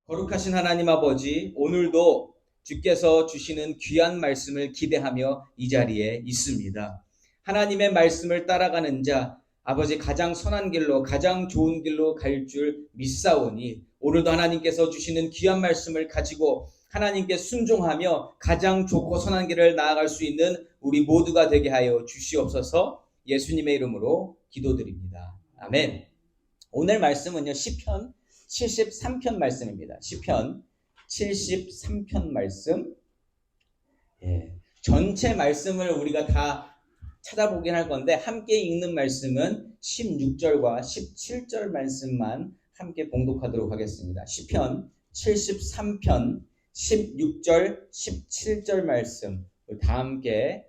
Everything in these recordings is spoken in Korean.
거룩하신 하나님 아버지, 오늘도 주께서 주시는 귀한 말씀을 기대하며 이 자리에 있습니다. 하나님의 말씀을 따라가는 자, 아버지 가장 선한 길로, 가장 좋은 길로 갈 줄 믿사오니 오늘도 하나님께서 주시는 귀한 말씀을 가지고 하나님께 순종하며 가장 좋고 선한 길을 나아갈 수 있는 우리 모두가 되게 하여 주시옵소서. 예수님의 이름으로 기도드립니다. 아멘. 오늘 말씀은요, 시편 73편 말씀입니다. 시편 73편 말씀. 전체 말씀을 우리가 다 찾아보긴 할 건데 함께 읽는 말씀은 16절과 17절 말씀만 함께 봉독하도록 하겠습니다. 시편 73편 16절 17절 말씀 다 함께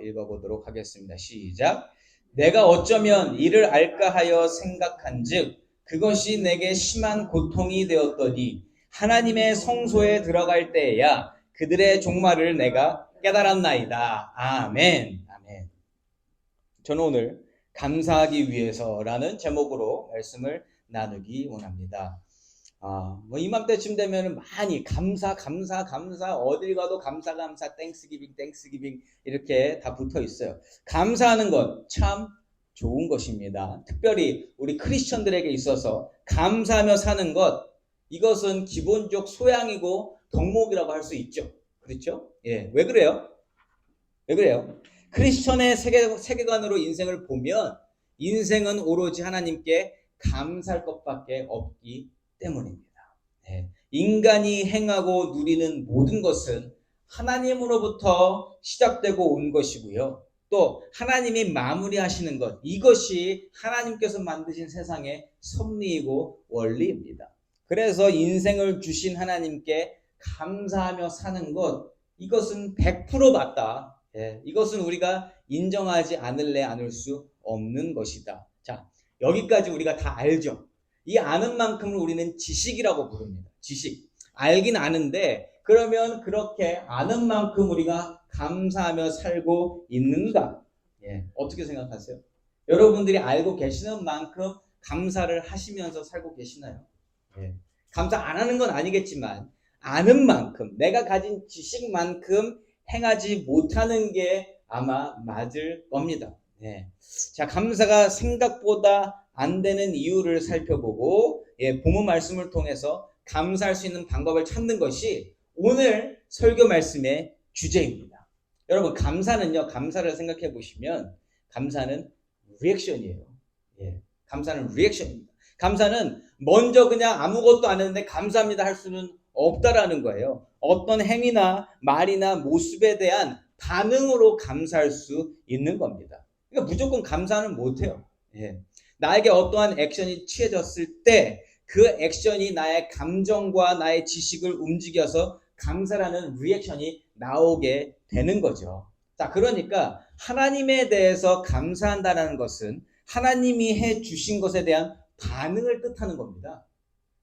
읽어보도록 하겠습니다. 시작. 내가 어쩌면 이를 알까 하여 생각한즉 그것이 내게 심한 고통이 되었더니 하나님의 성소에 들어갈 때에야 그들의 종말을 내가 깨달았나이다. 아멘. 아멘. 저는 오늘 감사하기 위해서라는 제목으로 말씀을 나누기 원합니다. 이맘때쯤 되면 많이 감사 어딜 가도 감사 땡스기빙 이렇게 다 붙어 있어요. 감사하는 것 참 좋은 것입니다. 특별히 우리 크리스천들에게 있어서 감사하며 사는 것, 이것은 기본적 소양이고 덕목이라고 할 수 있죠. 그렇죠? 왜 그래요? 크리스천의 세계관으로 인생을 보면 인생은 오로지 하나님께 감사할 것밖에 없기 때문입니다. 인간이 행하고 누리는 모든 것은 하나님으로부터 시작되고 온 것이고요. 또 하나님이 마무리하시는 것, 이것이 하나님께서 만드신 세상의 섭리이고 원리입니다. 그래서 인생을 주신 하나님께 감사하며 사는 것, 이것은 100% 맞다. 이것은 우리가 인정하지 않을 수 없는 것이다. 자, 여기까지 우리가 다 알죠. 이 아는 만큼을 우리는 지식이라고 부릅니다. 지식. 알긴 아는데 그러면 그렇게 아는 만큼 우리가 감사하며 살고 있는가? 어떻게 생각하세요? 여러분들이 알고 계시는 만큼 감사를 하시면서 살고 계시나요? 감사 안 하는 건 아니겠지만 아는 만큼, 내가 가진 지식만큼 행하지 못하는 게 아마 맞을 겁니다. 자, 감사가 생각보다 안 되는 이유를 살펴보고 본문 말씀을 통해서 감사할 수 있는 방법을 찾는 것이 오늘 설교 말씀의 주제입니다. 여러분, 감사를 생각해 보시면 감사는 리액션이에요. 감사는 리액션입니다. 감사는 먼저 그냥 아무것도 안 했는데 감사합니다 할 수는 없다라는 거예요. 어떤 행위나 말이나 모습에 대한 반응으로 감사할 수 있는 겁니다. 그러니까 무조건 감사는 못해요. 나에게 어떠한 액션이 취해졌을 때 그 액션이 나의 감정과 나의 지식을 움직여서 감사라는 리액션이 나오게 되는 거죠. 자, 그러니까 하나님에 대해서 감사한다는 것은 하나님이 해 주신 것에 대한 반응을 뜻하는 겁니다.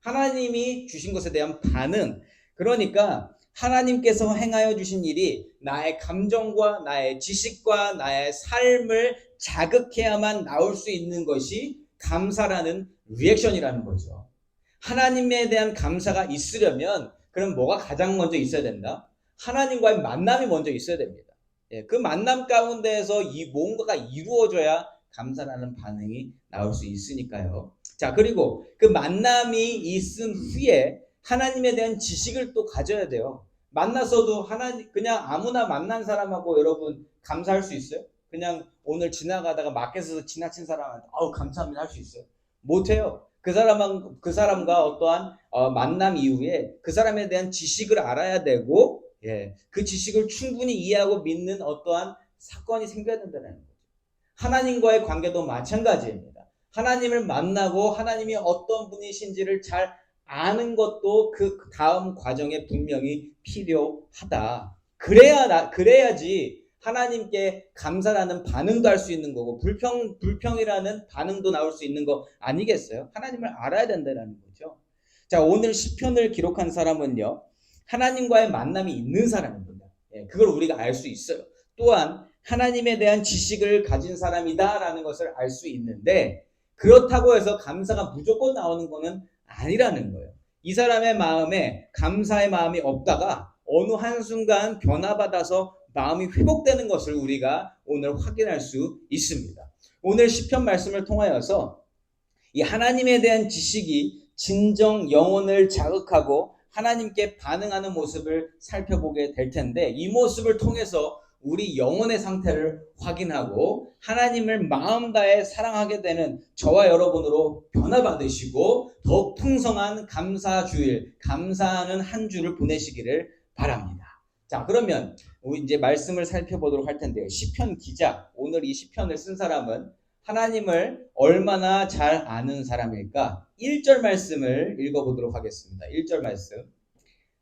하나님이 주신 것에 대한 반응. 그러니까 하나님께서 행하여 주신 일이 나의 감정과 나의 지식과 나의 삶을 자극해야만 나올 수 있는 것이 감사라는 리액션이라는 거죠. 하나님에 대한 감사가 있으려면 그럼 뭐가 가장 먼저 있어야 된다? 하나님과의 만남이 먼저 있어야 됩니다. 그 만남 가운데에서 뭔가가 이루어져야 감사라는 반응이 나올 수 있으니까요. 자, 그리고 그 만남이 있은 후에 하나님에 대한 지식을 또 가져야 돼요. 만나서도 그냥 아무나 만난 사람하고 여러분 감사할 수 있어요? 그냥 오늘 지나가다가 마켓에서 지나친 사람한테 감사합니다 할 수 있어요? 못해요. 그 사람과 어떠한 만남 이후에 그 사람에 대한 지식을 알아야 되고, 그 지식을 충분히 이해하고 믿는 어떠한 사건이 생겨야 된다는 거죠. 하나님과의 관계도 마찬가지입니다. 하나님을 만나고 하나님이 어떤 분이신지를 잘 아는 것도 그 다음 과정에 분명히 필요하다. 그래야지 하나님께 감사라는 반응도 할 수 있는 거고 불평이라는 반응도 나올 수 있는 거 아니겠어요? 하나님을 알아야 된다는 거죠. 자, 오늘 시편을 기록한 사람은요, 하나님과의 만남이 있는 사람입니다. 그걸 우리가 알 수 있어요. 또한 하나님에 대한 지식을 가진 사람이다라는 것을 알 수 있는데 그렇다고 해서 감사가 무조건 나오는 것은 아니라는 거예요. 이 사람의 마음에 감사의 마음이 없다가 어느 한순간 변화받아서 마음이 회복되는 것을 우리가 오늘 확인할 수 있습니다. 오늘 시편 말씀을 통하여서 이 하나님에 대한 지식이 진정 영혼을 자극하고 하나님께 반응하는 모습을 살펴보게 될 텐데, 이 모습을 통해서 우리 영혼의 상태를 확인하고 하나님을 마음 다해 사랑하게 되는 저와 여러분으로 변화받으시고 더욱 풍성한 감사주일, 감사하는 한 주를 보내시기를 바랍니다. 자, 그러면 우리 이제 말씀을 살펴보도록 할 텐데요. 시편 기자, 오늘 이 시편을 쓴 사람은 하나님을 얼마나 잘 아는 사람일까? 1절 말씀을 읽어보도록 하겠습니다. 1절 말씀.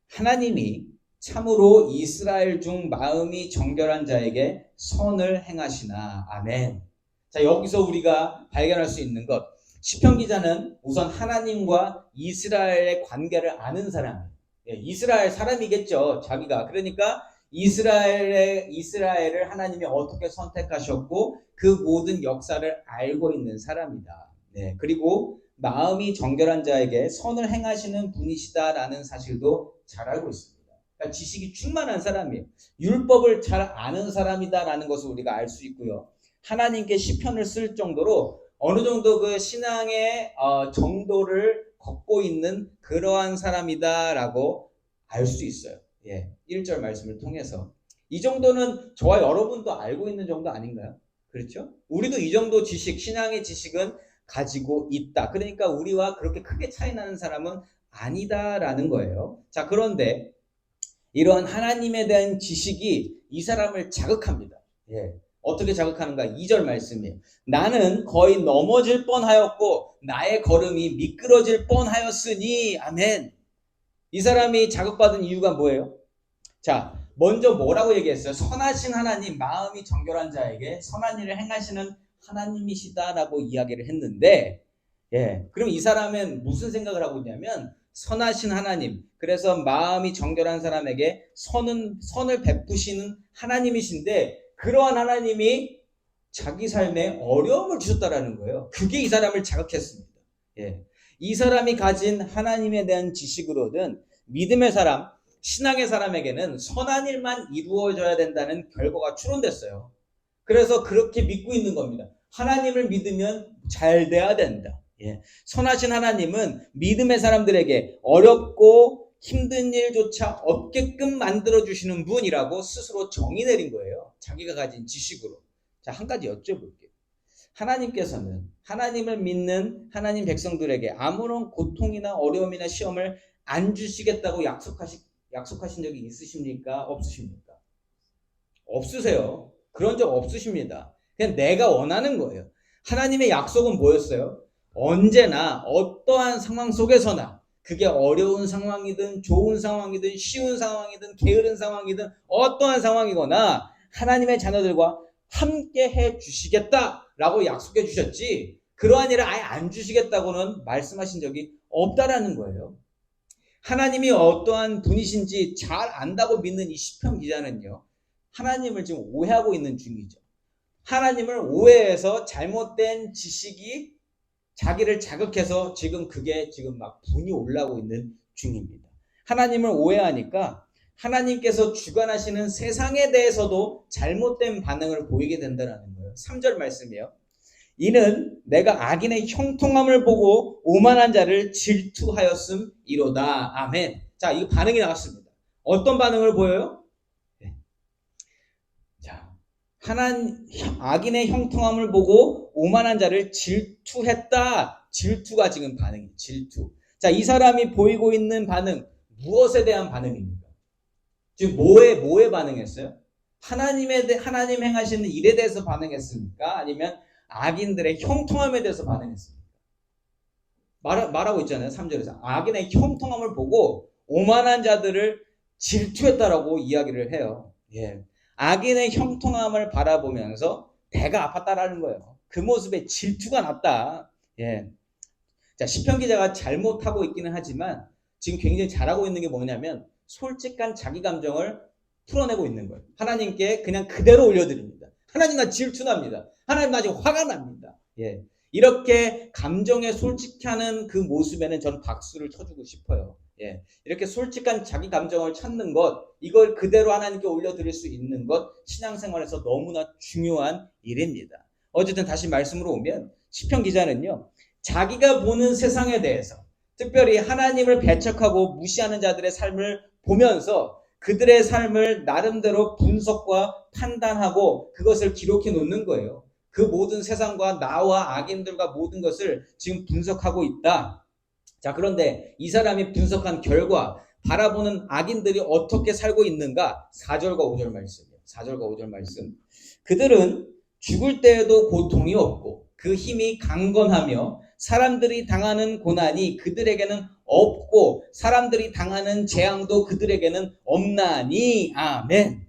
하나님이 참으로 이스라엘 중 마음이 정결한 자에게 선을 행하시나. 아멘. 자, 여기서 우리가 발견할 수 있는 것. 시편 기자는 우선 하나님과 이스라엘의 관계를 아는 사람이에요. 이스라엘 사람이겠죠, 자기가. 그러니까 이스라엘을 하나님이 어떻게 선택하셨고 그 모든 역사를 알고 있는 사람이다. 네, 그리고 마음이 정결한 자에게 선을 행하시는 분이시다라는 사실도 잘 알고 있습니다. 그러니까 지식이 충만한 사람이에요. 율법을 잘 아는 사람이다라는 것을 우리가 알 수 있고요. 하나님께 시편을 쓸 정도로 어느 정도 그 신앙의 정도를 걷고 있는 그러한 사람이다라고 알 수 있어요. 예, 1절 말씀을 통해서. 이 정도는 저와 여러분도 알고 있는 정도 아닌가요? 그렇죠? 우리도 이 정도 지식, 신앙의 지식은 가지고 있다. 그러니까 우리와 그렇게 크게 차이 나는 사람은 아니다라는 거예요. 자, 그런데 이러한 하나님에 대한 지식이 이 사람을 자극합니다. 예. 어떻게 자극하는가? 2절 말씀이에요. 나는 거의 넘어질 뻔하였고 나의 걸음이 미끄러질 뻔하였으니. 아멘. 이 사람이 자극받은 이유가 뭐예요? 자, 먼저 뭐라고 얘기했어요? 선하신 하나님, 마음이 정결한 자에게 선한 일을 행하시는 하나님이시다라고 이야기를 했는데, 예, 그럼 이 사람은 무슨 생각을 하고 있냐면 선하신 하나님, 그래서 마음이 정결한 사람에게 선을 베푸시는 하나님이신데, 그러한 하나님이 자기 삶에 어려움을 주셨다라는 거예요. 그게 이 사람을 자극했습니다. 예. 이 사람이 가진 하나님에 대한 지식으로는 믿음의 사람, 신앙의 사람에게는 선한 일만 이루어져야 된다는 결과가 추론됐어요. 그래서 그렇게 믿고 있는 겁니다. 하나님을 믿으면 잘 돼야 된다. 예. 선하신 하나님은 믿음의 사람들에게 어렵고 힘든 일조차 없게끔 만들어주시는 분이라고 스스로 정의 내린 거예요. 자기가 가진 지식으로. 자, 한 가지 여쭤볼게요. 하나님께서는 하나님을 믿는 하나님 백성들에게 아무런 고통이나 어려움이나 시험을 안 주시겠다고 약속하신 적이 있으십니까? 없으십니까? 없으세요. 그런 적 없으십니다. 그냥 내가 원하는 거예요. 하나님의 약속은 뭐였어요? 언제나 어떠한 상황 속에서나 그게 어려운 상황이든 좋은 상황이든 쉬운 상황이든 게으른 상황이든 어떠한 상황이거나 하나님의 자녀들과 함께 해 주시겠다라고 약속해 주셨지, 그러한 일을 아예 안 주시겠다고는 말씀하신 적이 없다라는 거예요. 하나님이 어떠한 분이신지 잘 안다고 믿는 이 시편 기자는요, 하나님을 지금 오해하고 있는 중이죠. 하나님을 오해해서 잘못된 지식이 자기를 자극해서 지금 그게 지금 막 분이 올라오고 있는 중입니다. 하나님을 오해하니까 하나님께서 주관하시는 세상에 대해서도 잘못된 반응을 보이게 된다는 거예요. 3절 말씀이에요. 이는 내가 악인의 형통함을 보고 오만한 자를 질투하였음이로다. 아멘. 자, 이 반응이 나왔습니다. 어떤 반응을 보여요? 네. 자, 악인의 형통함을 보고 오만한 자를 질투했다. 질투가 지금 반응이에요. 질투. 자, 이 사람이 보이고 있는 반응, 무엇에 대한 반응입니까? 지금 뭐에 반응했어요? 하나님 행하시는 일에 대해서 반응했습니까? 아니면 악인들의 형통함에 대해서 반응했습니까? 말하고 있잖아요. 3절에서. 악인의 형통함을 보고 오만한 자들을 질투했다라고 이야기를 해요. 예. 악인의 형통함을 바라보면서 배가 아팠다라는 거예요. 그 모습에 질투가 났다. 예. 자, 시편 기자가 잘못하고 있기는 하지만 지금 굉장히 잘하고 있는 게 뭐냐면 솔직한 자기 감정을 풀어내고 있는 거예요. 하나님께 그냥 그대로 올려드립니다. 하나님 나 질투납니다. 하나님 나 지금 화가 납니다. 예. 이렇게 감정에 솔직하는 그 모습에는 저는 박수를 쳐주고 싶어요. 예. 이렇게 솔직한 자기 감정을 찾는 것, 이걸 그대로 하나님께 올려드릴 수 있는 것, 신앙생활에서 너무나 중요한 일입니다. 어쨌든 다시 말씀으로 오면 시편 기자는요, 자기가 보는 세상에 대해서, 특별히 하나님을 배척하고 무시하는 자들의 삶을 보면서 그들의 삶을 나름대로 분석과 판단하고 그것을 기록해 놓는 거예요. 그 모든 세상과 나와 악인들과 모든 것을 지금 분석하고 있다. 자, 그런데 이 사람이 분석한 결과 바라보는 악인들이 어떻게 살고 있는가? 4절과 5절 말씀이에요. 4절과 5절 말씀. 그들은 죽을 때에도 고통이 없고 그 힘이 강건하며 사람들이 당하는 고난이 그들에게는 없고 사람들이 당하는 재앙도 그들에게는 없나니. 아멘.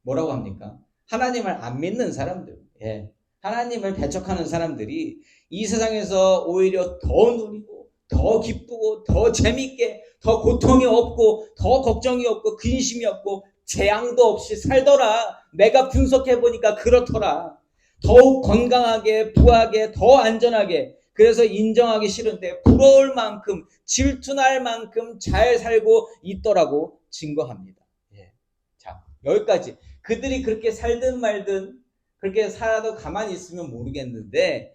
뭐라고 합니까? 하나님을 안 믿는 사람들, 예. 하나님을 배척하는 사람들이 이 세상에서 오히려 더 누리고 더 기쁘고 더 재밌게 더 고통이 없고 더 걱정이 없고 근심이 없고 재앙도 없이 살더라. 내가 분석해보니까 그렇더라. 더욱 건강하게 부하게 더 안전하게, 그래서 인정하기 싫은데 부러울 만큼 질투날 만큼 잘 살고 있더라고 증거합니다. 예. 자, 여기까지. 그들이 그렇게 살든 말든 그렇게 살아도 가만히 있으면 모르겠는데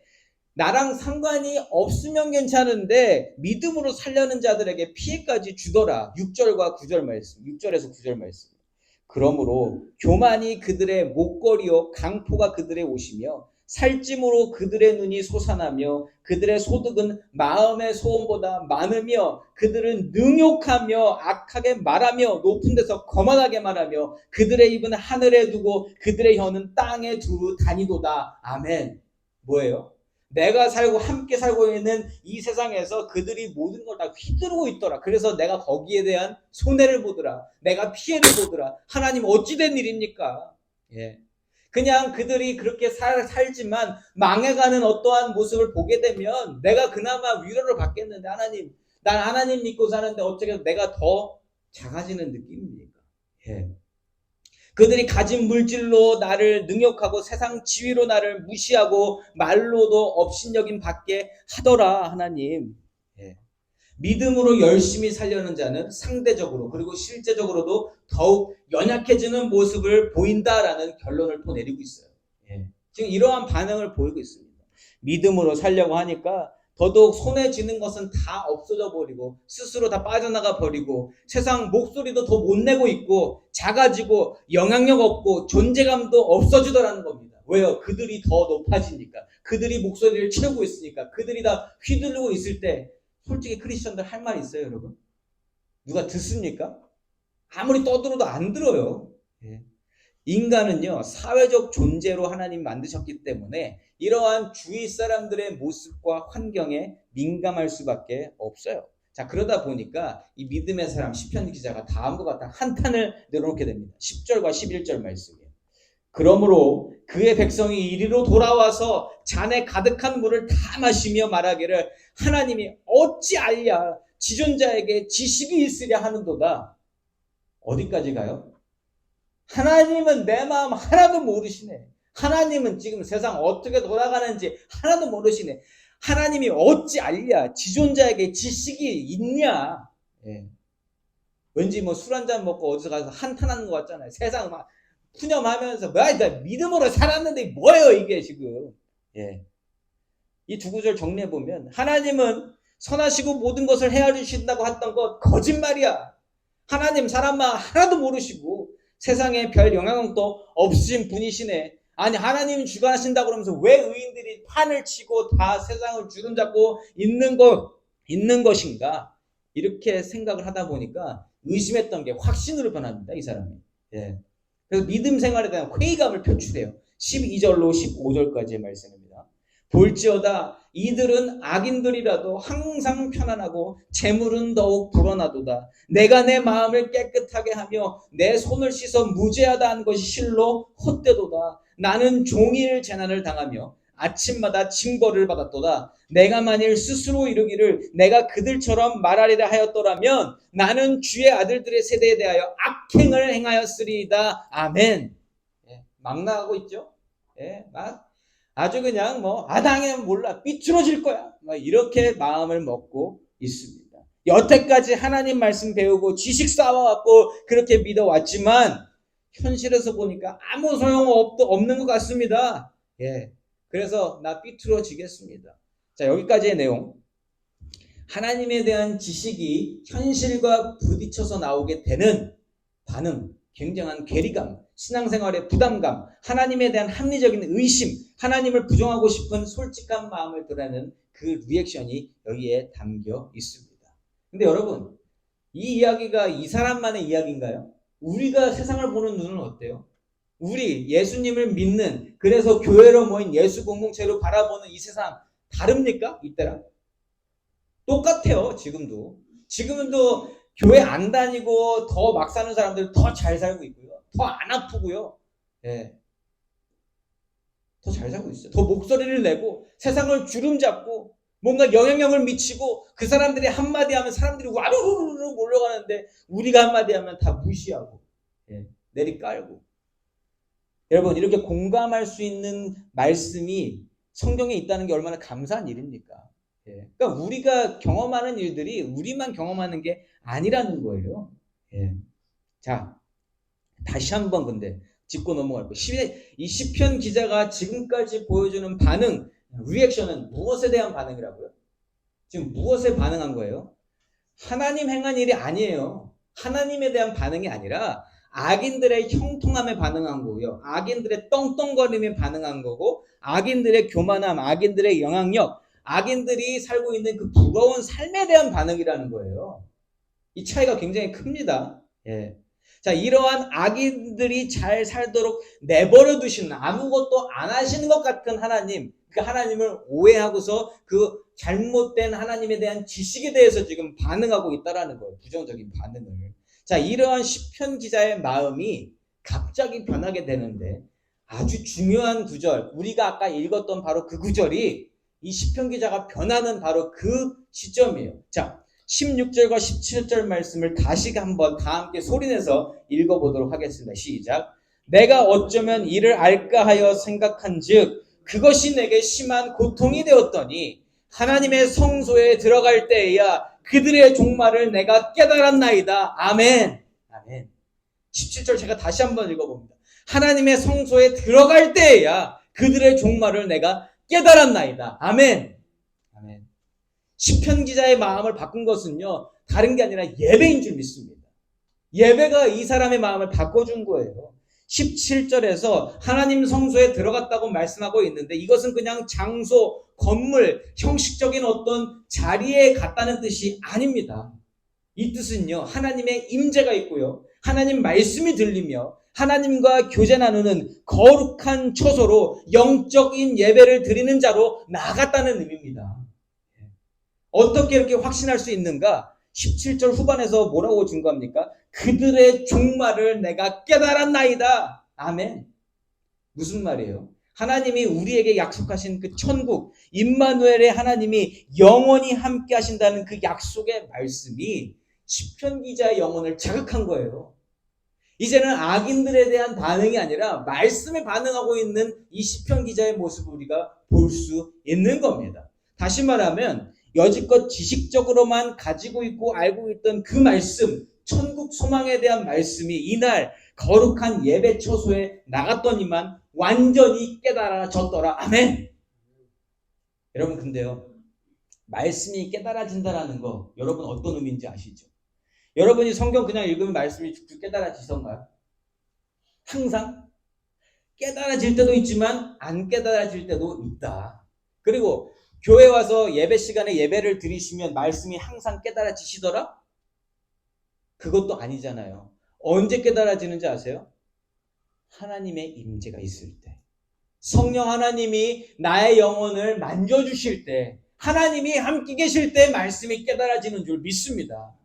나랑 상관이 없으면 괜찮은데 믿음으로 살려는 자들에게 피해까지 주더라. 6절과 9절 말씀. 6절에서 9절 말씀. 그러므로 교만이 그들의 목걸이요 강포가 그들의 옷이며 살찜으로 그들의 눈이 솟아나며 그들의 소득은 마음의 소원보다 많으며 그들은 능욕하며 악하게 말하며 높은 데서 거만하게 말하며 그들의 입은 하늘에 두고 그들의 혀는 땅에 두루 다니도다. 아멘. 뭐예요? 내가 살고 함께 살고 있는 이 세상에서 그들이 모든 걸 다 휘두르고 있더라. 그래서 내가 거기에 대한 손해를 보더라. 내가 피해를 보더라. 하나님 어찌된 일입니까? 예. 그냥 그들이 그렇게 살지만 망해가는 어떠한 모습을 보게 되면 내가 그나마 위로를 받겠는데 하나님, 난 하나님 믿고 사는데 어떻게 내가 더 작아지는 느낌입니까? 예. 그들이 가진 물질로 나를 능욕하고 세상 지위로 나를 무시하고 말로도 업신여김 받게 하더라. 하나님. 예. 믿음으로 열심히 살려는 자는 상대적으로 그리고 실제적으로도 더욱 연약해지는 모습을 보인다라는 결론을 또 내리고 있어요. 예. 지금 이러한 반응을 보이고 있습니다. 믿음으로 살려고 하니까 더더욱 손에 쥐는 것은 다 없어져 버리고 스스로 다 빠져나가 버리고 세상 목소리도 더 못 내고 있고 작아지고 영향력 없고 존재감도 없어지더라는 겁니다. 왜요? 그들이 더 높아지니까. 그들이 목소리를 채우고 있으니까. 그들이 다 휘둘르고 있을 때 솔직히 크리스천들 할 말 있어요, 여러분? 누가 듣습니까? 아무리 떠들어도 안 들어요. 예. 인간은요, 사회적 존재로 하나님 만드셨기 때문에 이러한 주위 사람들의 모습과 환경에 민감할 수밖에 없어요. 자, 그러다 보니까 이 믿음의 사람 시편 기자가 다음과 같은 한탄을 내려놓게 됩니다. 10절과 11절 말씀이에요. 그러므로 그의 백성이 이리로 돌아와서 잔에 가득한 물을 다 마시며 말하기를 하나님이 어찌 알랴 지존자에게 지식이 있으랴 하는도다. 어디까지 가요? 하나님은 내 마음 하나도 모르시네. 하나님은 지금 세상 어떻게 돌아가는지 하나도 모르시네. 하나님이 어찌 알랴? 지존자에게 지식이 있냐? 예. 왠지 뭐 술 한잔 먹고 어디서 가서 한탄하는 것 같잖아요. 세상 막 푸념하면서 뭐야, 나 믿음으로 살았는데 뭐예요 이게 지금. 예. 이 두 구절 정리해 보면 하나님은 선하시고 모든 것을 헤아리신다고 했던 것 거짓말이야. 하나님 사람 마음 하나도 모르시고 세상에 별 영향력도 없으신 분이시네. 아니 하나님 주관하신다고 그러면서 왜 의인들이 판을 치고 다 세상을 주름잡고 있는 것인가? 이렇게 생각을 하다 보니까 의심했던 게 확신으로 변합니다. 이 사람이. 예. 그래서 믿음 생활에 대한 회의감을 표출해요. 12절로 15절까지의 말씀입니다. 볼지어다 이들은 악인들이라도 항상 편안하고 재물은 더욱 불어나도다. 내가 내 마음을 깨끗하게 하며 내 손을 씻어 무죄하다 한 것이 실로 헛되도다. 나는 종일 재난을 당하며 아침마다 징벌을 받았도다. 내가 만일 스스로 이르기를 내가 그들처럼 말하리라 하였더라면 나는 주의 아들들의 세대에 대하여 악행을 행하였으리이다. 아멘. 예, 막 나가고 있죠. 예, 막 아주 그냥 당연히 몰라. 삐뚤어질 거야. 이렇게 마음을 먹고 있습니다. 여태까지 하나님 말씀 배우고 지식 쌓아왔고 그렇게 믿어왔지만 현실에서 보니까 아무 소용 없는 것 같습니다. 예. 그래서 나 삐뚤어지겠습니다. 자, 여기까지의 내용. 하나님에 대한 지식이 현실과 부딪혀서 나오게 되는 반응, 굉장한 괴리감, 신앙생활의 부담감, 하나님에 대한 합리적인 의심, 하나님을 부정하고 싶은 솔직한 마음을 드러내는 그 리액션이 여기에 담겨 있습니다. 근데 여러분, 이 이야기가 이 사람만의 이야기인가요? 우리가 세상을 보는 눈은 어때요? 우리 예수님을 믿는, 그래서 교회로 모인 예수 공동체로 바라보는 이 세상 다릅니까? 이때랑? 똑같아요. 지금도 교회 안 다니고 더 막 사는 사람들 더 잘 살고 있고요. 더 안 아프고요. 예. 더 잘 살고 있어요. 더 목소리를 내고 세상을 주름잡고 뭔가 영향력을 미치고 그 사람들이 한마디 하면 사람들이 와르르르 몰려가는데 우리가 한마디 하면 다 무시하고 내리깔고. 여러분, 이렇게 공감할 수 있는 말씀이 성경에 있다는 게 얼마나 감사한 일입니까? 그러니까 우리가 경험하는 일들이 우리만 경험하는 게 아니라는 거예요. 자, 다시 한번 근데 짚고 넘어갈 거예요. 이 시편 기자가 지금까지 보여주는 반응, 리액션은 무엇에 대한 반응이라고요? 지금 무엇에 반응한 거예요? 하나님 행한 일이 아니에요. 하나님에 대한 반응이 아니라 악인들의 형통함에 반응한 거고요. 악인들의 떵떵거림에 반응한 거고, 악인들의 교만함, 악인들의 영향력, 악인들이 살고 있는 그 부러운 삶에 대한 반응이라는 거예요. 이 차이가 굉장히 큽니다. 자, 이러한 악인들이 잘 살도록 내버려 두시는, 아무것도 안 하시는 것 같은 하나님, 그 하나님을 오해하고서 그 잘못된 하나님에 대한 지식에 대해서 지금 반응하고 있다라는 거예요. 부정적인 반응을. 자, 이러한 시편 기자의 마음이 갑자기 변하게 되는데 아주 중요한 구절, 우리가 아까 읽었던 바로 그 구절이 이 시편 기자가 변하는 바로 그 시점이에요. 자, 16절과 17절 말씀을 다시 한번 다 함께 소리내서 읽어보도록 하겠습니다. 시작. 내가 어쩌면 이를 알까 하여 생각한즉 그것이 내게 심한 고통이 되었더니 하나님의 성소에 들어갈 때에야 그들의 종말을 내가 깨달았나이다. 아멘. 아멘. 17절 제가 다시 한번 읽어봅니다. 하나님의 성소에 들어갈 때에야 그들의 종말을 내가 깨달았나이다. 아멘. 아멘. 시편 기자의 마음을 바꾼 것은요, 다른 게 아니라 예배인 줄 믿습니다. 예배가 이 사람의 마음을 바꿔준 거예요. 17절에서 하나님 성소에 들어갔다고 말씀하고 있는데 이것은 그냥 장소, 건물, 형식적인 어떤 자리에 갔다는 뜻이 아닙니다. 이 뜻은요, 하나님의 임재가 있고요, 하나님 말씀이 들리며 하나님과 교제 나누는 거룩한 처소로 영적인 예배를 드리는 자로 나아갔다는 의미입니다. 어떻게 이렇게 확신할 수 있는가? 17절 후반에서 뭐라고 증거합니까? 그들의 종말을 내가 깨달았나이다. 아멘. 무슨 말이에요? 하나님이 우리에게 약속하신 그 천국, 임마누엘의 하나님이 영원히 함께 하신다는 그 약속의 말씀이 시편 기자의 영혼을 자극한 거예요. 이제는 악인들에 대한 반응이 아니라 말씀에 반응하고 있는 이 시편 기자의 모습을 우리가 볼 수 있는 겁니다. 다시 말하면 여지껏 지식적으로만 가지고 있고 알고 있던 그 말씀, 천국 소망에 대한 말씀이 이날 거룩한 예배 처소에 나갔더니만 완전히 깨달아졌더라. 아멘. 여러분, 근데요, 말씀이 깨달아진다라는 거 여러분 어떤 의미인지 아시죠? 여러분이 성경 그냥 읽으면 말씀이 쭉쭉 깨달아지던가요? 항상 깨달아질 때도 있지만 안 깨달아질 때도 있다. 그리고 교회 와서 예배 시간에 예배를 드리시면 말씀이 항상 깨달아지시더라? 그것도 아니잖아요. 언제 깨달아지는지 아세요? 하나님의 임재가 있을 때, 성령 하나님이 나의 영혼을 만져주실 때, 하나님이 함께 계실 때 말씀이 깨달아지는 줄 믿습니다.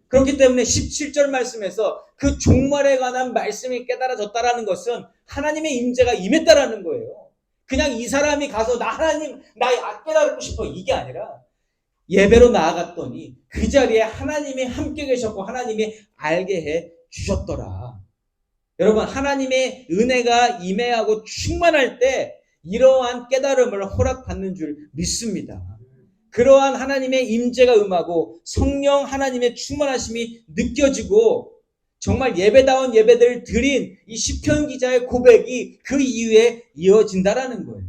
그렇기 때문에 17절 말씀에서 그 종말에 관한 말씀이 깨달아졌다라는 것은 하나님의 임재가 임했다라는 거예요. 그냥 이 사람이 가서 하나님 나 깨달고 싶어 이게 아니라 예배로 나아갔더니 그 자리에 하나님이 함께 계셨고 하나님이 알게 해 주셨더라. 여러분, 하나님의 은혜가 임해하고 충만할 때 이러한 깨달음을 허락받는 줄 믿습니다. 그러한 하나님의 임재가 임하고 성령 하나님의 충만하심이 느껴지고 정말 예배다운 예배들을 드린 이 시편 기자의 고백이 그 이후에 이어진다라는 거예요.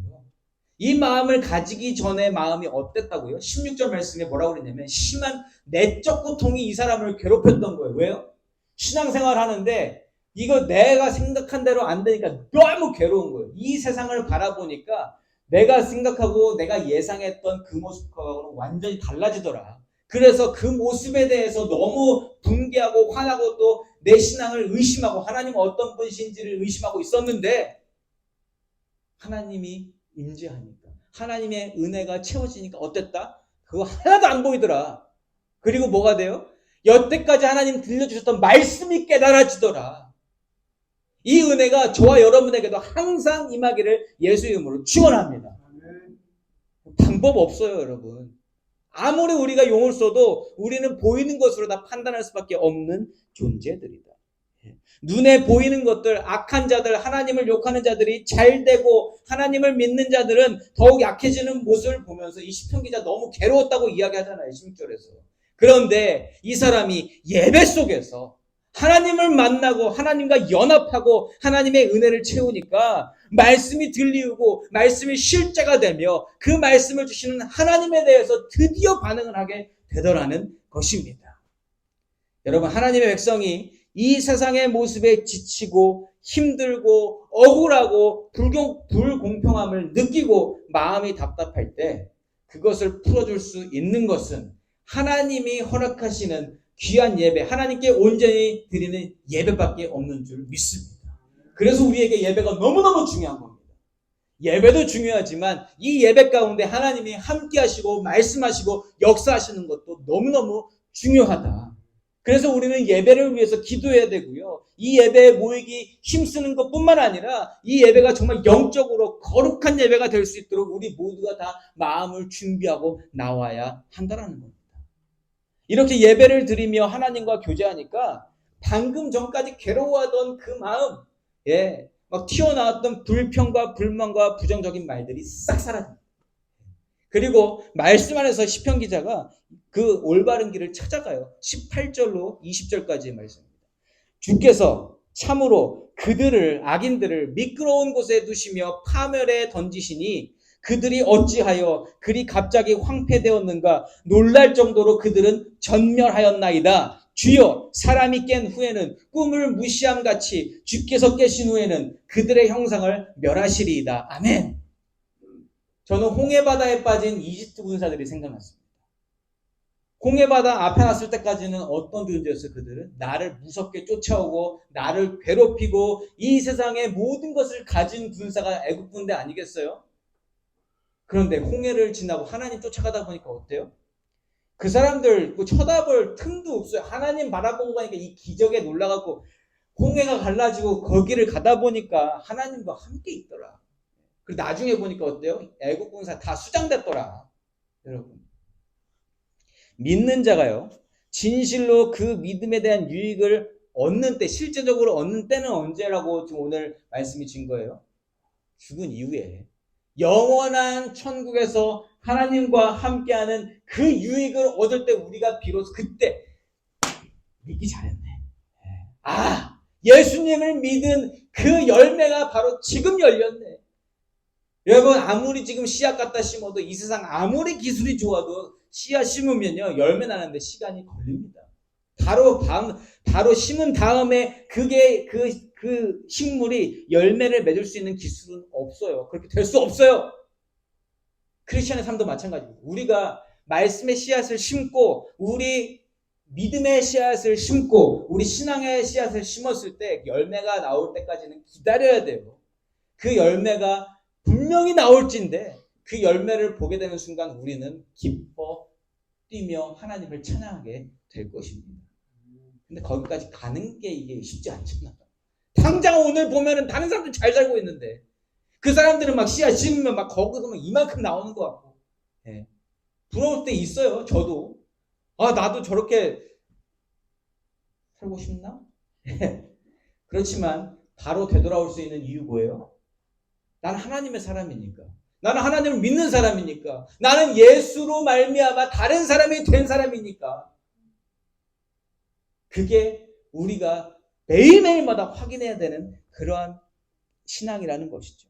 이 마음을 가지기 전에 마음이 어땠다고요? 16절 말씀에 뭐라고 그랬냐면 심한 내적 고통이 이 사람을 괴롭혔던 거예요. 왜요? 신앙생활 하는데 이거 내가 생각한 대로 안 되니까 너무 괴로운 거예요. 이 세상을 바라보니까 내가 생각하고 내가 예상했던 그 모습과는 완전히 달라지더라. 그래서 그 모습에 대해서 너무 붕괴하고 화나고 또 내 신앙을 의심하고 하나님 어떤 분이신지를 의심하고 있었는데 하나님이 임재하니까 하나님의 은혜가 채워지니까 어땠다? 그거 하나도 안 보이더라. 그리고 뭐가 돼요? 여태까지 하나님 들려주셨던 말씀이 깨달아지더라. 이 은혜가 저와 여러분에게도 항상 임하기를 예수 이름으로 축원합니다. 방법 없어요, 여러분. 아무리 우리가 용을 써도 우리는 보이는 것으로 다 판단할 수밖에 없는 존재들이다. 눈에 보이는 것들, 악한 자들, 하나님을 욕하는 자들이 잘 되고 하나님을 믿는 자들은 더욱 약해지는 모습을 보면서 이 시편 기자 너무 괴로웠다고 이야기하잖아요. 16절에서. 그런데 이 사람이 예배 속에서 하나님을 만나고 하나님과 연합하고 하나님의 은혜를 채우니까 말씀이 들리고 말씀이 실제가 되며 그 말씀을 주시는 하나님에 대해서 드디어 반응을 하게 되더라는 것입니다. 여러분, 하나님의 백성이 이 세상의 모습에 지치고 힘들고 억울하고 불공평함을 느끼고 마음이 답답할 때 그것을 풀어줄 수 있는 것은 하나님이 허락하시는 귀한 예배, 하나님께 온전히 드리는 예배밖에 없는 줄 믿습니다. 그래서 우리에게 예배가 너무너무 중요한 겁니다. 예배도 중요하지만 이 예배 가운데 하나님이 함께 하시고 말씀하시고 역사하시는 것도 너무너무 중요하다. 그래서 우리는 예배를 위해서 기도해야 되고요. 이 예배에 모이기 힘쓰는 것뿐만 아니라 이 예배가 정말 영적으로 거룩한 예배가 될 수 있도록 우리 모두가 다 마음을 준비하고 나와야 한다는 겁니다. 이렇게 예배를 드리며 하나님과 교제하니까 방금 전까지 괴로워하던 그 마음, 막 튀어나왔던 불평과 불만과 부정적인 말들이 싹 사라집니다. 그리고 말씀 안에서 시편 기자가 그 올바른 길을 찾아가요. 18절로 20절까지의 말씀입니다. 주께서 참으로 그들을 악인들을 미끄러운 곳에 두시며 파멸에 던지시니 그들이 어찌하여 그리 갑자기 황폐되었는가 놀랄 정도로 그들은 전멸하였나이다. 주여 사람이 깬 후에는 꿈을 무시함같이 주께서 깨신 후에는 그들의 형상을 멸하시리이다. 아멘. 저는 홍해바다에 빠진 이집트 군사들이 생각났습니다. 홍해바다 앞에 왔을 때까지는 어떤 존재였어요? 그들은 나를 무섭게 쫓아오고 나를 괴롭히고 이 세상의 모든 것을 가진 군사가 애국 군대 아니겠어요? 그런데 홍해를 지나고 하나님 쫓아가다 보니까 어때요? 그 사람들 쳐다볼 틈도 없어요. 하나님 바라본 거니까 이 기적에 놀라갖고 홍해가 갈라지고 거기를 가다 보니까 하나님과 함께 있더라. 그리고 나중에 보니까 어때요? 애국 군사 다 수장됐더라. 여러분, 믿는 자가요, 진실로 그 믿음에 대한 유익을 얻는 때, 실제적으로 얻는 때는 언제라고 지금 오늘 말씀이 준 거예요? 죽은 이후에 영원한 천국에서 하나님과 함께하는 그 유익을 얻을 때 우리가 비로소 그때 믿기 잘했네. 예수님을 믿은 그 열매가 바로 지금 열렸네. 여러분, 아무리 지금 씨앗 갖다 심어도 이 세상 아무리 기술이 좋아도 씨앗 심으면요 열매 나는데 시간이 걸립니다. 바로 심은 다음에 그게 그 식물이 열매를 맺을 수 있는 기술은 없어요. 그렇게 될 수 없어요. 크리스천의 삶도 마찬가지입니다. 우리가 말씀의 씨앗을 심고 우리 믿음의 씨앗을 심고 우리 신앙의 씨앗을 심었을 때 열매가 나올 때까지는 기다려야 돼요. 그 열매가 분명히 나올진데 그 열매를 보게 되는 순간 우리는 기뻐 뛰며 하나님을 찬양하게 될 것입니다. 근데 거기까지 가는 게 이게 쉽지 않잖아. 당장 오늘 보면은 다른 사람들 잘 살고 있는데 그 사람들은 막 씨앗 심으면 막 거기서 막 이만큼 나오는 것 같고, 부러울 때 있어요. 저도 나도 저렇게 살고 싶나? 그렇지만 바로 되돌아올 수 있는 이유 뭐예요? 나는 하나님의 사람이니까. 나는 하나님을 믿는 사람이니까. 나는 예수로 말미암아 다른 사람이 된 사람이니까. 그게 우리가 매일매일마다 확인해야 되는 그러한 신앙이라는 것이죠.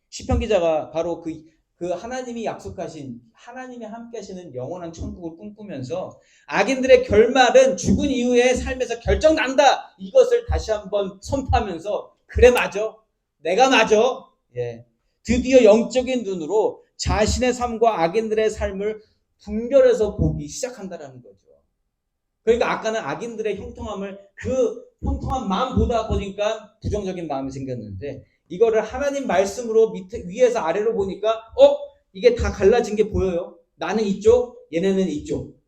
시편 기자가 바로 그 하나님이 약속하신, 하나님이 함께 하시는 영원한 천국을 꿈꾸면서 악인들의 결말은 죽은 이후의 삶에서 결정난다. 이것을 다시 한번 선포하면서 그래 맞아. 내가 맞아. 예. 드디어 영적인 눈으로 자신의 삶과 악인들의 삶을 분별해서 보기 시작한다는 거죠. 그러니까 아까는 악인들의 형통함을 그 형통한 마음 보다 보니까 부정적인 마음이 생겼는데 이거를 하나님 말씀으로 위에서 아래로 보니까 이게 다 갈라진 게 보여요. 나는 이쪽, 얘네는 이쪽.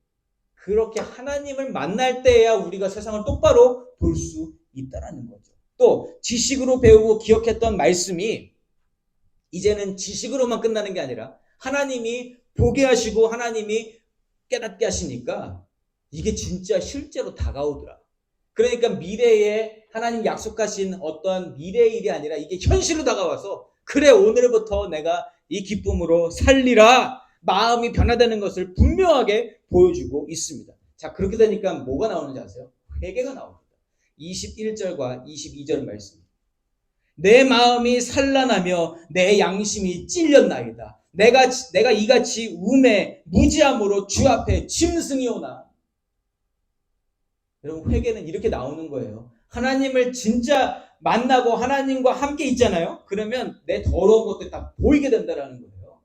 그렇게 하나님을 만날 때야 우리가 세상을 똑바로 볼 수 있다는 거죠. 또 지식으로 배우고 기억했던 말씀이 이제는 지식으로만 끝나는 게 아니라 하나님이 보게 하시고 하나님이 깨닫게 하시니까 이게 진짜 실제로 다가오더라. 그러니까 미래에 하나님 약속하신 어떤 미래의 일이 아니라 이게 현실로 다가와서 그래 오늘부터 내가 이 기쁨으로 살리라 마음이 변화되는 것을 분명하게 보여주고 있습니다. 자, 그렇게 되니까 뭐가 나오는지 아세요? 회개가 나옵니다. 21절과 22절 말씀. 내 마음이 산란하며 내 양심이 찔렸나이다. 내가 이같이 우매 무지함으로 주 앞에 짐승이 오나. 여러분 회개는 이렇게 나오는 거예요. 하나님을 진짜 만나고 하나님과 함께 있잖아요. 그러면 내 더러운 것들이 다 보이게 된다는 거예요.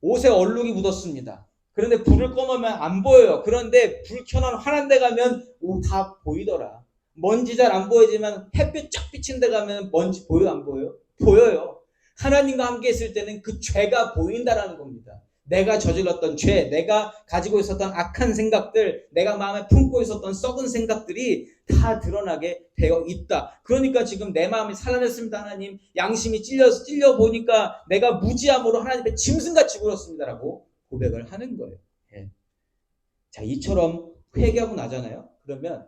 옷에 얼룩이 묻었습니다. 그런데 불을 꺼놓으면 안 보여요. 그런데 불 켜놓은 환한 데 가면 다 보이더라. 먼지 잘 안 보이지만 햇빛 쫙 비친 데 가면 먼지 보여 안 보여요? 보여요. 하나님과 함께 있을 때는 그 죄가 보인다라는 겁니다. 내가 저질렀던 죄, 내가 가지고 있었던 악한 생각들, 내가 마음에 품고 있었던 썩은 생각들이 다 드러나게 되어 있다. 그러니까 지금 내 마음이 살아냈습니다. 하나님, 양심이 찔려 보니까 내가 무지함으로 하나님 앞에 짐승같이 굴었습니다라고 고백을 하는 거예요. 예. 자, 이처럼 회개하고 나잖아요. 그러면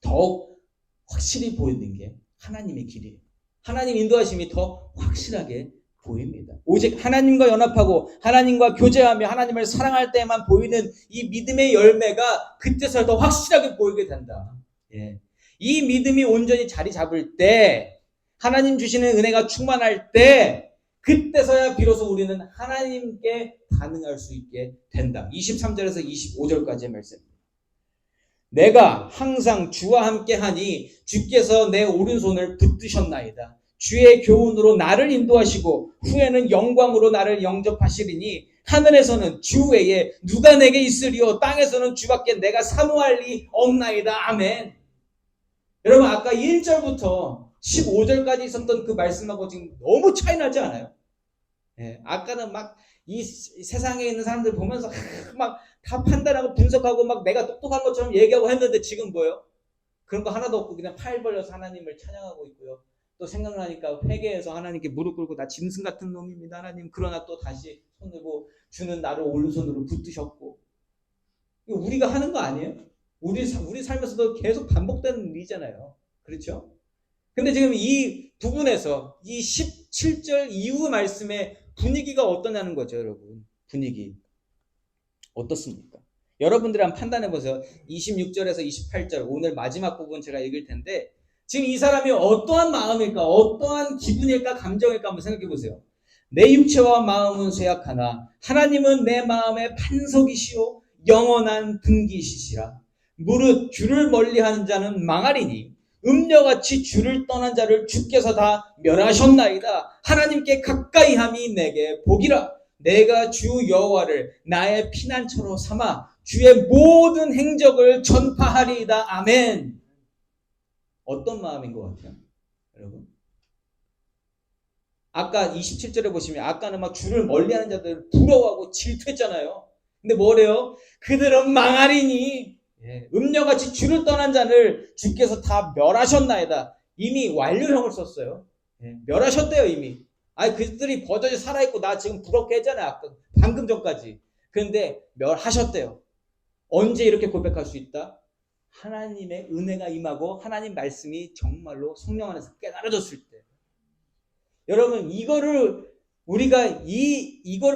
더욱 확실히 보이는 게 하나님의 길이에요. 하나님 인도하심이 더 확실하게 보입니다. 오직 하나님과 연합하고 하나님과 교제하며 하나님을 사랑할 때만 보이는 이 믿음의 열매가 그때서 더 확실하게 보이게 된다. 예. 이 믿음이 온전히 자리 잡을 때 하나님 주시는 은혜가 충만할 때 그때서야 비로소 우리는 하나님께 반응할 수 있게 된다. 23절에서 25절까지의 말씀입니다. 내가 항상 주와 함께하니 주께서 내 오른손을 붙드셨나이다. 주의 교훈으로 나를 인도하시고 후에는 영광으로 나를 영접하시리니 하늘에서는 주 외에 누가 내게 있으리요 땅에서는 주밖에 내가 사모할 리 없나이다. 아멘. 여러분 아까 1절부터 15절까지 있었던 그 말씀하고 지금 너무 차이 나지 않아요? 예, 아까는 막 이 세상에 있는 사람들 보면서 막 다 판단하고 분석하고 막 내가 똑똑한 것처럼 얘기하고 했는데 지금 뭐예요? 그런 거 하나도 없고 그냥 팔 벌려서 하나님을 찬양하고 있고요. 또 생각나니까 회개해서 하나님께 무릎 꿇고 나 짐승 같은 놈입니다. 하나님 그러나 또 다시 손 들고 주는 나를 오른손으로 붙드셨고 이거 우리가 하는 거 아니에요? 우리 삶에서도 계속 반복되는 일이잖아요. 그렇죠? 근데 지금 이 부분에서 이 17절 이후 말씀의 분위기가 어떠냐는 거죠, 여러분. 분위기. 어떻습니까? 여러분들이 한번 판단해보세요. 26절에서 28절 오늘 마지막 부분 제가 읽을 텐데 지금 이 사람이 어떠한 마음일까? 어떠한 기분일까? 감정일까? 한번 생각해보세요. 내 육체와 마음은 쇠약하나 하나님은 내 마음의 반석이시오 영원한 등기시시라. 무릇 주를 멀리하는 자는 망하리니 음녀같이 주를 떠난 자를 주께서 다 멸하셨나이다. 하나님께 가까이함이 내게 복이라. 내가 주 여호와를 나의 피난처로 삼아 주의 모든 행적을 전파하리이다. 아멘. 어떤 마음인 것 같아요? 여러분 아까 27절에 보시면 아까는 막 주를 멀리하는 자들 부러워하고 질투했잖아요. 근데 뭐래요? 그들은 망하리니 음녀같이 주를 떠난 자를 주께서 다 멸하셨나이다. 이미 완료형을 썼어요. 멸하셨대요 이미. 아니 그들이 버젓이 살아있고 나 지금 부럽게 했잖아요. 방금 전까지. 그런데 멸하셨대요. 언제 이렇게 고백할 수 있다? 하나님의 은혜가 임하고 하나님 말씀이 정말로 성령 안에서 깨달아졌을 때. 여러분, 이걸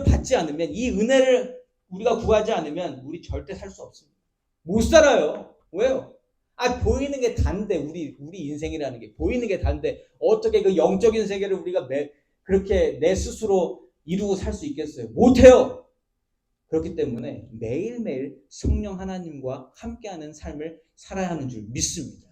받지 않으면, 이 은혜를 우리가 구하지 않으면 우리 절대 살 수 없습니다. 못 살아요. 왜요? 보이는 게 단데, 우리 인생이라는 게 보이는 게 단데 어떻게 그 영적인 세계를 우리가 그렇게 내 스스로 이루고 살 수 있겠어요? 못해요. 그렇기 때문에 매일매일 성령 하나님과 함께하는 삶을 살아야 하는 줄 믿습니다.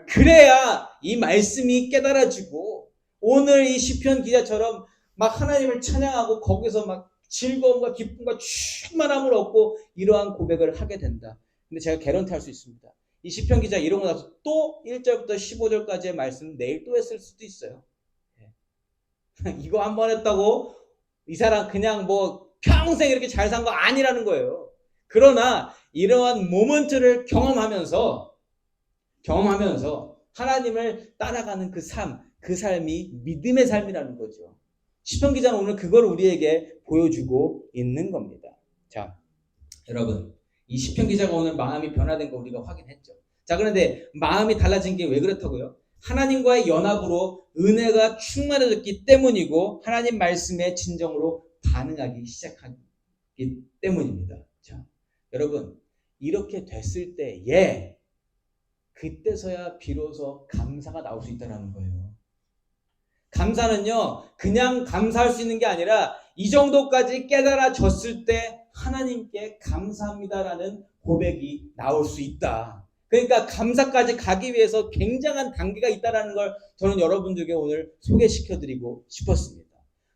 그래야 이 말씀이 깨달아지고 오늘 이 시편 기자처럼 막 하나님을 찬양하고 거기서 막 즐거움과 기쁨과 충만함을 얻고 이러한 고백을 하게 된다. 근데 제가 개런티할 수 있습니다. 이 시편 기자 이러고 나서 또 1절부터 15절까지의 말씀 내일 또 했을 수도 있어요. 이거 한 번 했다고 이 사람 그냥 뭐 평생 이렇게 잘 산 거 아니라는 거예요. 그러나 이러한 모먼트를 경험하면서 하나님을 따라가는 그 삶이 믿음의 삶이라는 거죠. 시편 기자는 오늘 그걸 우리에게 보여주고 있는 겁니다. 자, 여러분, 이 시편 기자가 오늘 마음이 변화된 거 우리가 확인했죠. 자, 그런데 마음이 달라진 게 왜 그렇다고요? 하나님과의 연합으로 은혜가 충만해졌기 때문이고 하나님 말씀에 진정으로 반응하기 시작하기 때문입니다. 자, 여러분, 이렇게 됐을 때에 그때서야 비로소 감사가 나올 수 있다는 거예요. 감사는요, 그냥 감사할 수 있는 게 아니라 이 정도까지 깨달아졌을 때 하나님께 감사합니다라는 고백이 나올 수 있다. 그러니까 감사까지 가기 위해서 굉장한 단계가 있다는 걸 저는 여러분들에게 오늘 소개시켜드리고 싶었습니다.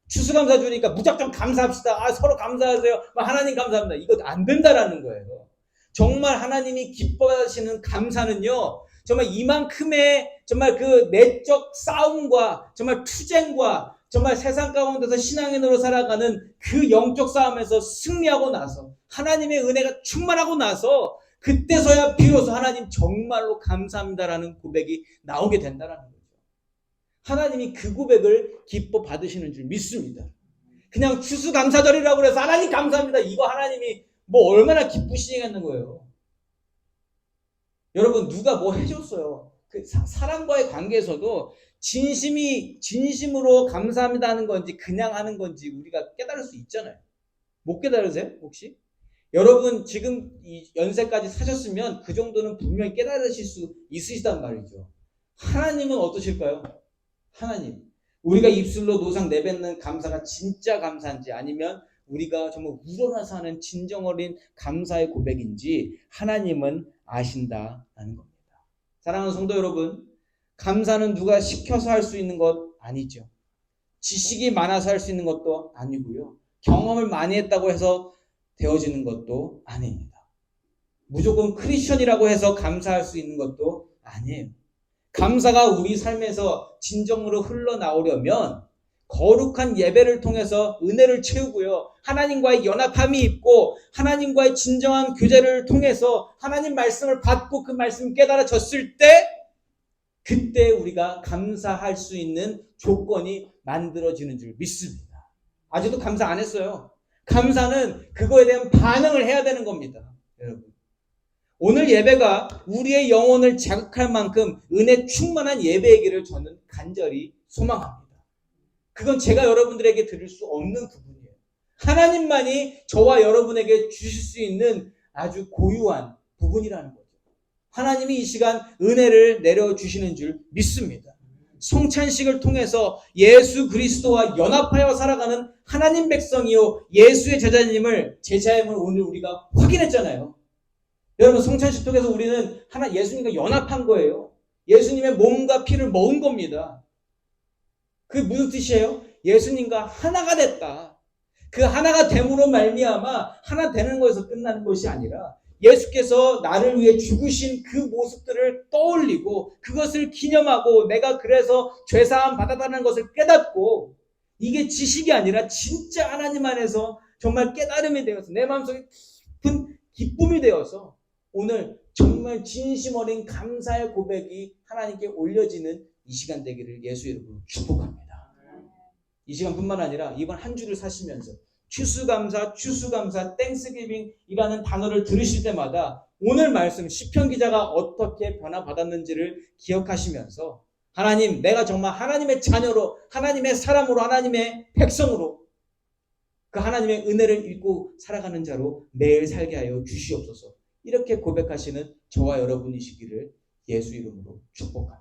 추수감사 주니까 무작정 감사합시다. 서로 감사하세요. 하나님 감사합니다. 이거 안 된다라는 거예요. 정말 하나님이 기뻐하시는 감사는요, 정말 이만큼의 정말 그 내적 싸움과 정말 투쟁과 정말 세상 가운데서 신앙인으로 살아가는 그 영적 싸움에서 승리하고 나서 하나님의 은혜가 충만하고 나서 그때서야 비로소 하나님 정말로 감사합니다라는 고백이 나오게 된다는 거죠. 하나님이 그 고백을 기뻐 받으시는 줄 믿습니다. 그냥 추수감사절이라고 해서 하나님 감사합니다. 이거 하나님이 뭐 얼마나 기쁘시겠는 거예요. 여러분, 누가 뭐 해줬어요. 그 사람과의 관계에서도 진심으로 감사합니다 하는 건지 그냥 하는 건지 우리가 깨달을 수 있잖아요. 못 깨달으세요? 혹시? 여러분 지금 이 연세까지 사셨으면 그 정도는 분명히 깨달으실 수 있으시단 말이죠. 하나님은 어떠실까요? 하나님, 우리가 입술로 노상 내뱉는 감사가 진짜 감사인지 아니면 우리가 정말 우러나서 하는 진정 어린 감사의 고백인지 하나님은 아신다라는 겁니다. 사랑하는 성도 여러분, 감사는 누가 시켜서 할 수 있는 것 아니죠. 지식이 많아서 할 수 있는 것도 아니고요. 경험을 많이 했다고 해서 되어지는 것도 아닙니다. 무조건 크리스천이라고 해서 감사할 수 있는 것도 아니에요. 감사가 우리 삶에서 진정으로 흘러나오려면 거룩한 예배를 통해서 은혜를 채우고요. 하나님과의 연합함이 있고 하나님과의 진정한 교제를 통해서 하나님 말씀을 받고 그 말씀을 깨달아졌을 때 그때 우리가 감사할 수 있는 조건이 만들어지는 줄 믿습니다. 아직도 감사 안 했어요. 감사는 그거에 대한 반응을 해야 되는 겁니다. 여러분, 오늘 예배가 우리의 영혼을 자극할 만큼 은혜 충만한 예배이기를 저는 간절히 소망합니다. 그건 제가 여러분들에게 드릴 수 없는 부분이에요. 하나님만이 저와 여러분에게 주실 수 있는 아주 고유한 부분이라는 거죠. 하나님이 이 시간 은혜를 내려주시는 줄 믿습니다. 성찬식을 통해서 예수 그리스도와 연합하여 살아가는 하나님 백성이요 예수의 제자임을 오늘 우리가 확인했잖아요. 여러분, 성찬식 통해서 우리는 예수님과 연합한 거예요. 예수님의 몸과 피를 먹은 겁니다. 그게 무슨 뜻이에요? 예수님과 하나가 됐다. 그 하나가 됨으로 말미암아 하나 되는 것에서 끝나는 것이 아니라 예수께서 나를 위해 죽으신 그 모습들을 떠올리고 그것을 기념하고 내가 그래서 죄사함 받았다는 것을 깨닫고 이게 지식이 아니라 진짜 하나님 안에서 정말 깨달음이 되어서 내 마음속에 깊은 기쁨이 되어서 오늘 정말 진심 어린 감사의 고백이 하나님께 올려지는 이 시간 되기를 예수 이름으로 축복합니다. 이 시간뿐만 아니라 이번 한 주를 사시면서 추수감사, 땡스기빙이라는 단어를 들으실 때마다 오늘 말씀 시편 기자가 어떻게 변화받았는지를 기억하시면서 하나님, 내가 정말 하나님의 자녀로, 하나님의 사람으로, 하나님의 백성으로 그 하나님의 은혜를 입고 살아가는 자로 매일 살게 하여 주시옵소서. 이렇게 고백하시는 저와 여러분이시기를 예수 이름으로 축복합니다.